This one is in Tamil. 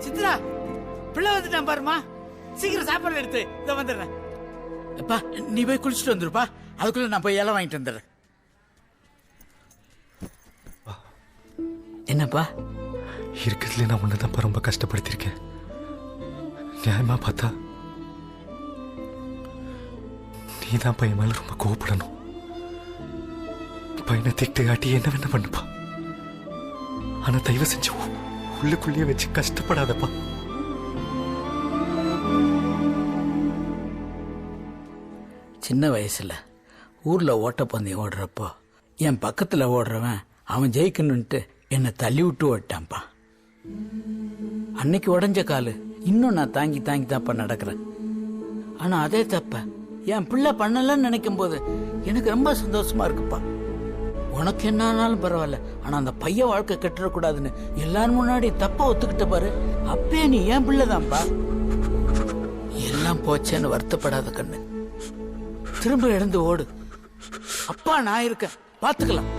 சித்ரா பிள்ளை வந்துட்டான் பாருமா, சீக்கிரம் சாப்பாடு எடுத்து இதை வந்துடுறேன். அப்பா நீ போய் குளிச்சுட்டு வந்துருப்பா, அதுக்குள்ள நான் போய் இலை வாங்கிட்டு வந்துடுறேன். என்னப்பா? இருக்கிறதுல நான் உன்னதான்ப்பா ரொம்ப கஷ்டப்படுத்திருக்கேன். நியாயமா பார்த்தா நீதான் பையன் மேல ரொம்ப கோவப்படணும். பையனை திட்டு காட்டி என்ன வேணா பண்ணுப்பா, ஆனா தயவு செஞ்சு உள்ளுக்குள்ளேயே வச்சு கஷ்டப்படாதப்பா. சின்ன வயசுல ஊர்ல ஓட்டப்பந்தயம் ஓடுறப்போ என் பக்கத்துல ஓடுறவன் அவன் ஜெயிக்கணும்ட்டு என்னை தள்ளி விட்டு ஓட்டான்ப்பா. அன்னைக்கு உடஞ்ச காலு இன்னும் நான் தாங்கி தாங்கி தாப்பா நடக்கிறேன். ஆனா அதே தப்ப என் பிள்ளை பண்ணலன்னு நினைக்கும் போது எனக்கு ரொம்ப சந்தோஷமா இருக்குப்பா. உனக்கு என்ன ஆனாலும் பரவாயில்ல, ஆனா அந்த பையன் வாழ்க்கை கெட்டுறக்கூடாதுன்னு எல்லாரும் முன்னாடி தப்ப ஒத்துக்கிட்ட பாரு, அப்பே நீ என் பிள்ளைதான்ப்பா. எல்லாம் போச்சேன்னு வருத்தப்படாத கண்ணு, திரும்ப எழுந்து ஓடு. அப்பா நான் இருக்கேன், பாத்துக்கலாம்.